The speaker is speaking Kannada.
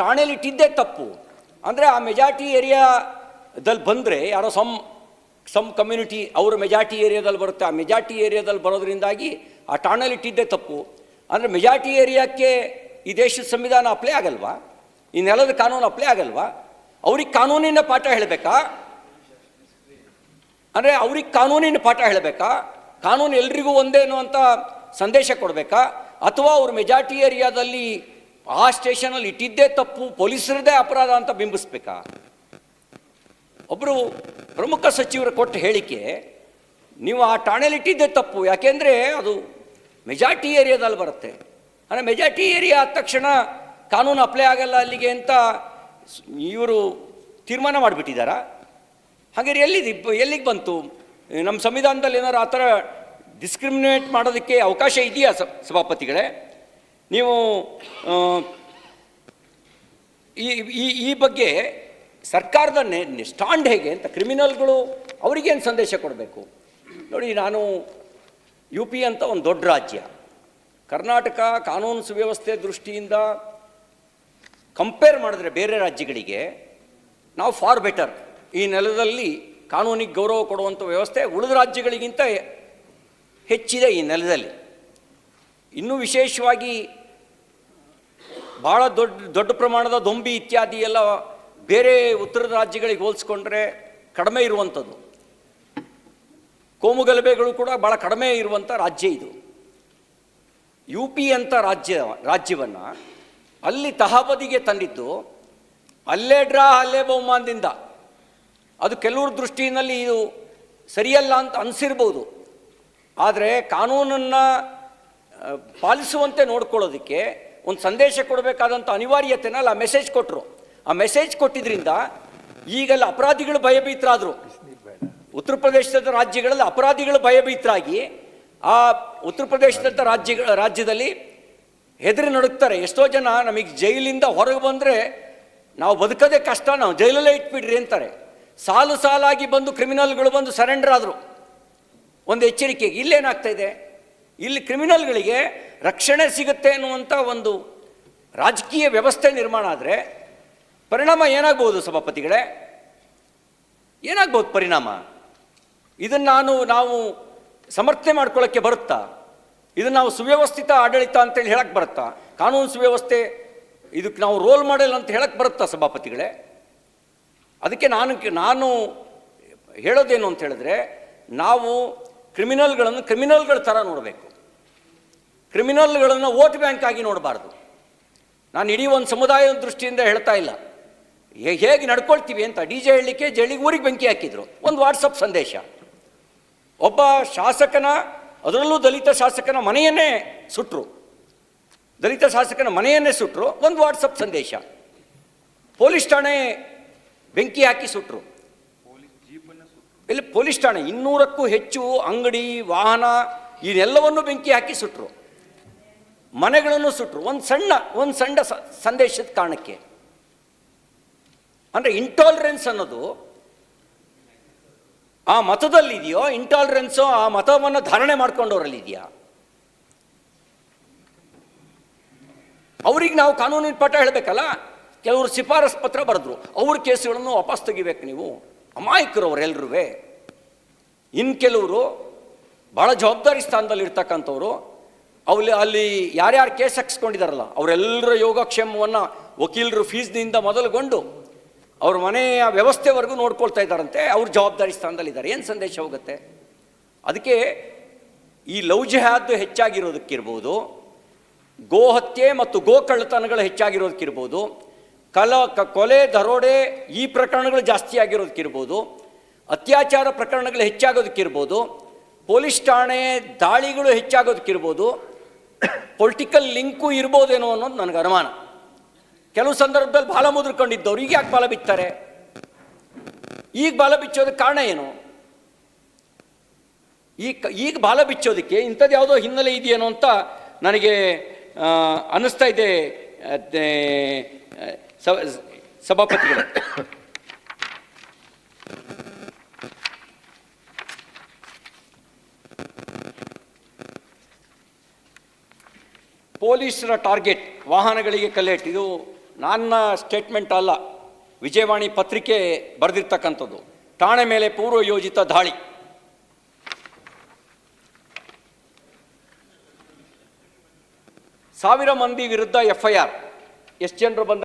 ಠಾಣೆಯಲ್ಲಿ ಇಟ್ಟಿದ್ದೇ ತಪ್ಪು ಅಂದರೆ ಆ ಮೆಜಾರಿಟಿ ಏರಿಯಾದಲ್ಲಿ ಬಂದರೆ ಯಾರೋ ಸಮ್ ಕಮ್ಯುನಿಟಿ ಅವರ ಮೆಜಾರಿಟಿ ಏರಿಯಾದಲ್ಲಿ ಬರುತ್ತೆ. ಆ ಮೆಜಾರಿಟಿ ಏರಿಯಾದಲ್ಲಿ ಬರೋದ್ರಿಂದಾಗಿ ಆ ಠಾಣೆಯಲ್ಲಿ ಇಟ್ಟಿದ್ದೇ ತಪ್ಪು ಅಂದರೆ ಮೆಜಾರಿಟಿ ಏರಿಯಾಕ್ಕೆ ಈ ದೇಶದ ಸಂವಿಧಾನ ಅಪ್ಲೈ ಆಗಲ್ವಾ? ಈ ನೆಲದ ಕಾನೂನು ಅಪ್ಲೈ ಆಗಲ್ವಾ? ಅವ್ರಿಗೆ ಕಾನೂನಿನ ಪಾಠ ಹೇಳಬೇಕಾ? ಅಂದರೆ ಅವ್ರಿಗೆ ಕಾನೂನಿನ ಪಾಠ ಹೇಳಬೇಕಾ? ಕಾನೂನು ಎಲ್ರಿಗೂ ಒಂದೇ ಅನ್ನುವಂಥ ಸಂದೇಶ ಕೊಡಬೇಕಾ? ಅಥವಾ ಅವ್ರ ಮೆಜಾರಿಟಿ ಏರಿಯಾದಲ್ಲಿ ಆ ಸ್ಟೇಷನಲ್ಲಿ ಇಟ್ಟಿದ್ದೇ ತಪ್ಪು, ಪೊಲೀಸರದೇ ಅಪರಾಧ ಅಂತ ಬಿಂಬಿಸ್ಬೇಕಾ? ಒಬ್ಬರು ಪ್ರಮುಖ ಸಚಿವರು ಕೊಟ್ಟ ಹೇಳಿಕೆ, ನೀವು ಆ ಠಾಣೆಯಲ್ಲಿ ಇಟ್ಟಿದ್ದೇ ತಪ್ಪು, ಯಾಕೆಂದರೆ ಅದು ಮೆಜಾರಿಟಿ ಏರಿಯಾದಲ್ಲಿ ಬರುತ್ತೆ. ಅಂದರೆ ಮೆಜಾರಿಟಿ ಏರಿಯಾ ಆದ ತಕ್ಷಣ ಕಾನೂನು ಅಪ್ಲೈ ಆಗಲ್ಲ ಅಲ್ಲಿಗೆ ಅಂತ ಇವರು ತೀರ್ಮಾನ ಮಾಡಿಬಿಟ್ಟಿದ್ದಾರಾ? ಹಾಗಾದ್ರೆ ಎಲ್ಲಿಗೆ ಬಂತು? ನಮ್ಮ ಸಂವಿಧಾನದಲ್ಲಿ ಏನಾದ್ರು ಆ ಥರ ಡಿಸ್ಕ್ರಿಮಿನೇಟ್ ಮಾಡೋದಕ್ಕೆ ಅವಕಾಶ ಇದೆಯಾ ಸಭಾಪತಿಗಳೇ? ನೀವು ಈ ಬಗ್ಗೆ ಸರ್ಕಾರದ ಸ್ಟ್ಯಾಂಡ್ ಹೇಗೆ ಅಂತ, ಕ್ರಿಮಿನಲ್ಗಳು ಅವರಿಗೇನು ಸಂದೇಶ ಕೊಡಬೇಕು? ನೋಡಿ, ನಾನು UP ಅಂತ ಒಂದು ದೊಡ್ಡ ರಾಜ್ಯ, ಕರ್ನಾಟಕ ಕಾನೂನು ಸುವ್ಯವಸ್ಥೆ ದೃಷ್ಟಿಯಿಂದ ಕಂಪೇರ್ ಮಾಡಿದ್ರೆ ಬೇರೆ ರಾಜ್ಯಗಳಿಗೆ ನಾವು ಫಾರ್ ಬೆಟರ್. ಈ ನೆಲದಲ್ಲಿ ಕಾನೂನಿಗೆ ಗೌರವ ಕೊಡುವಂಥ ವ್ಯವಸ್ಥೆ ಉಳಿದ ರಾಜ್ಯಗಳಿಗಿಂತ ಹೆಚ್ಚಿದೆ ಈ ನೆಲದಲ್ಲಿ. ಇನ್ನೂ ವಿಶೇಷವಾಗಿ ಭಾಳ ದೊಡ್ಡ ಪ್ರಮಾಣದ ದೊಂಬಿ ಇತ್ಯಾದಿ ಎಲ್ಲ ಬೇರೆ ಉತ್ತರದ ರಾಜ್ಯಗಳಿಗೆ ಹೋಲಿಸ್ಕೊಂಡ್ರೆ ಕಡಿಮೆ ಇರುವಂಥದ್ದು. ಕೋಮುಗಲಭೆಗಳು ಕೂಡ ಭಾಳ ಕಡಿಮೆ ಇರುವಂಥ ರಾಜ್ಯ ಇದು. UP ಅಂತ ರಾಜ್ಯವನ್ನು ಅಲ್ಲಿ ತಹಬದಿಗೆ ತಂದಿದ್ದು ಅಲ್ಲೇ ಡ್ರಾ ಅಲ್ಲೇ ಬಹುಮಾನದಿಂದ. ಅದು ಕೆಲವ್ರ ದೃಷ್ಟಿಯಲ್ಲಿ ಇದು ಸರಿಯಲ್ಲ ಅಂತ ಅನಿಸಿರ್ಬೋದು, ಆದರೆ ಕಾನೂನನ್ನು ಪಾಲಿಸುವಂತೆ ನೋಡ್ಕೊಳ್ಳೋದಕ್ಕೆ ಒಂದು ಸಂದೇಶ ಕೊಡಬೇಕಾದಂಥ ಅನಿವಾರ್ಯತೆನಲ್ಲಿ ಆ ಮೆಸೇಜ್ ಕೊಟ್ಟರು. ಆ ಮೆಸೇಜ್ ಕೊಟ್ಟಿದ್ದರಿಂದ ಈಗೆಲ್ಲ ಅಪರಾಧಿಗಳು ಭಯಭೀತರಾದರು. ಉತ್ತರ ಪ್ರದೇಶದ ರಾಜ್ಯಗಳಲ್ಲಿ ಅಪರಾಧಿಗಳು ಭಯಭೀತರಾಗಿ ಆ ಉತ್ತರ ಪ್ರದೇಶದಂಥ ರಾಜ್ಯದಲ್ಲಿ ಹೆದರಿ ನಡುಕ್ತಾರೆ. ಎಷ್ಟೋ ಜನ ನಮಗೆ ಜೈಲಿಂದ ಹೊರಗೆ ಬಂದರೆ ನಾವು ಬದುಕೋದೇ ಕಷ್ಟ, ನಾವು ಜೈಲಲ್ಲೇ ಇಟ್ಬಿಡ್ರಿ ಅಂತಾರೆ. ಸಾಲಾಗಿ ಬಂದು ಕ್ರಿಮಿನಲ್ಗಳು ಬಂದು ಸರೆಂಡರ್ ಆದರು ಒಂದು ಎಚ್ಚರಿಕೆಗೆ. ಇಲ್ಲೇನಾಗ್ತಾ ಇದೆ? ಇಲ್ಲಿ ಕ್ರಿಮಿನಲ್ಗಳಿಗೆ ರಕ್ಷಣೆ ಸಿಗುತ್ತೆ ಅನ್ನುವಂಥ ಒಂದು ರಾಜಕೀಯ ವ್ಯವಸ್ಥೆ ನಿರ್ಮಾಣ ಆದರೆ ಪರಿಣಾಮ ಏನಾಗ್ಬೋದು ಸಭಾಪತಿಗಳೇ? ಏನಾಗ್ಬೋದು ಪರಿಣಾಮ? ಇದನ್ನು ನಾವು ಸಮರ್ಥನೆ ಮಾಡ್ಕೊಳ್ಳೋಕ್ಕೆ ಬರುತ್ತಾ? ಇದನ್ನು ನಾವು ಸುವ್ಯವಸ್ಥಿತ ಆಡಳಿತ ಅಂತೇಳಿ ಹೇಳಕ್ಕೆ ಬರುತ್ತಾ? ಕಾನೂನು ಸುವ್ಯವಸ್ಥೆ ಇದಕ್ಕೆ ನಾವು ರೋಲ್ ಮಾಡೆಲ್ ಅಂತ ಹೇಳಕ್ಕೆ ಬರುತ್ತಾ ಸಭಾಪತಿಗಳೇ? ಅದಕ್ಕೆ ನಾನು ಹೇಳೋದೇನು ಅಂತ ಹೇಳಿದ್ರೆ, ನಾವು ಕ್ರಿಮಿನಲ್ಗಳನ್ನು ಕ್ರಿಮಿನಲ್ಗಳ ಥರ ನೋಡಬೇಕು. ಕ್ರಿಮಿನಲ್ಗಳನ್ನು ವೋಟ್ ಬ್ಯಾಂಕ್ ಆಗಿ ನೋಡಬಾರ್ದು. ನಾನು ಇಡೀ ಒಂದು ಸಮುದಾಯದ ದೃಷ್ಟಿಯಿಂದ ಹೇಳ್ತಾ ಇಲ್ಲ, ಹೇಗೆ ನಡ್ಕೊಳ್ತೀವಿ ಅಂತ. DJ ಹೇಳಲಿಕ್ಕೆ ಜೈಲಿಗೆ ಊರಿಗೆ ಬೆಂಕಿ ಹಾಕಿದ್ರು, ಒಂದು ವಾಟ್ಸಪ್ ಸಂದೇಶ. ಒಬ್ಬ ಶಾಸಕನ, ಅದರಲ್ಲೂ ದಲಿತ ಶಾಸಕನ ಮನೆಯನ್ನೇ ಸುಟ್ಟರು, ಒಂದು ವಾಟ್ಸಪ್ ಸಂದೇಶ. ಪೊಲೀಸ್ ಠಾಣೆ ಬೆಂಕಿ ಹಾಕಿ ಸುಟ್ಟರು. ಇಲ್ಲಿ ಪೊಲೀಸ್ ಠಾಣೆ 200ಕ್ಕೂ ಹೆಚ್ಚು ಅಂಗಡಿ, ವಾಹನ ಇದೆಲ್ಲವನ್ನು ಬೆಂಕಿ ಹಾಕಿ ಸುಟ್ಟರು, ಮನೆಗಳನ್ನು ಸುಟ್ಟರು, ಒಂದು ಸಣ್ಣ ಸಂದೇಶದ ಕಾರಣಕ್ಕೆ. ಅಂದರೆ ಇಂಟಾಲರೆನ್ಸ್ ಅನ್ನೋದು ಆ ಮತದಲ್ಲಿದೆಯೋ, ಇಂಟಾಲರೆನ್ಸು ಆ ಮತವನ್ನು ಧಾರಣೆ ಮಾಡ್ಕೊಂಡವರಲ್ಲಿದೆಯಾ? ಅವ್ರಿಗೆ ನಾವು ಕಾನೂನಿನ ಪಾಠ ಹೇಳಬೇಕಲ್ಲ. ಕೆಲವರು ಶಿಫಾರಸ್ ಪತ್ರ ಬರೆದ್ರು, ಅವ್ರ ಕೇಸುಗಳನ್ನು ವಾಪಸ್ ತೆಗಿಬೇಕು ನೀವು, ಅಮಾಯಕರು ಅವರೆಲ್ಲರೂ. ಇನ್ನು ಕೆಲವರು ಭಾಳ ಜವಾಬ್ದಾರಿ ಸ್ಥಾನದಲ್ಲಿ ಇರ್ತಕ್ಕಂಥವ್ರು, ಅಲ್ಲಿ ಯಾರ್ಯಾರು ಕೇಸ್ ಹಾಕ್ಸ್ಕೊಂಡಿದ್ದಾರಲ್ಲ ಅವರೆಲ್ಲರ ಯೋಗಕ್ಷೇಮವನ್ನು ವಕೀಲರು ಫೀಸ್ನಿಂದ ಮೊದಲುಗೊಂಡು ಅವ್ರ ಮನೆಯ ವ್ಯವಸ್ಥೆವರೆಗೂ ನೋಡ್ಕೊಳ್ತಾ ಇದ್ದಾರಂತೆ. ಅವ್ರ ಜವಾಬ್ದಾರಿ ಸ್ಥಾನದಲ್ಲಿದ್ದಾರೆ. ಏನು ಸಂದೇಶ ಹೋಗುತ್ತೆ? ಅದಕ್ಕೆ ಈ ಲವ್ ಜಿಹಾದ್ ಹೆಚ್ಚಾಗಿರೋದಕ್ಕಿರ್ಬೋದು, ಗೋ ಹತ್ಯೆ ಮತ್ತು ಗೋ ಕಳ್ಳತನಗಳು ಹೆಚ್ಚಾಗಿರೋದಕ್ಕಿರ್ಬೋದು, ಕೊಲೆ, ದರೋಡೆ ಈ ಪ್ರಕರಣಗಳು ಜಾಸ್ತಿ ಆಗಿರೋದಕ್ಕಿರ್ಬೋದು, ಅತ್ಯಾಚಾರ ಪ್ರಕರಣಗಳು ಹೆಚ್ಚಾಗೋದಕ್ಕಿರ್ಬೋದು, ಪೊಲೀಸ್ ಠಾಣೆ ದಾಳಿಗಳು ಹೆಚ್ಚಾಗೋದಕ್ಕಿರ್ಬೋದು, ಪೊಲಿಟಿಕಲ್ ಲಿಂಕು ಇರ್ಬೋದೇನೋ ಅನ್ನೋದು ನನಗೆ ಅನುಮಾನ. ಕೆಲವು ಸಂದರ್ಭದಲ್ಲಿ ಬಾಲ ಮುದ್ರಕೊಂಡಿದ್ದವ್ರು ಈಗ ಯಾಕೆ ಬಾಲ ಬಿತ್ತಾರೆ? ಈಗ ಬಾಲ ಬಿಚ್ಚೋದಕ್ಕೆ ಕಾರಣ ಏನು? ಈಗ ಬಾಲ ಬಿಚ್ಚೋದಕ್ಕೆ ಇಂಥದ್ದು ಯಾವುದೋ ಹಿನ್ನೆಲೆ ಇದೆಯೇನೋ ಅಂತ ನನಗೆ ಅನ್ನಿಸ್ತಾ ಇದೆ ಸಭಾಪತಿಗಳು. ಪೊಲೀಸರ ಟಾರ್ಗೆಟ್ ವಾಹನಗಳಿಗೆ ಕಲ್ಲೇಟ್, ಇದು ನನ್ನ ಸ್ಟೇಟ್ಮೆಂಟ್ ಅಲ್ಲ, ವಿಜಯವಾಣಿ ಪತ್ರಿಕೆ ಬರೆದಿರ್ತಕ್ಕಂಥದ್ದು. ಠಾಣೆ ಮೇಲೆ ಪೂರ್ವ ಯೋಜಿತ ದಾಳಿ. ಸಾವಿರ ಮಂದಿ ವಿರುದ್ಧ FIR. ಎಷ್ಟು ಜನರು ಬಂದ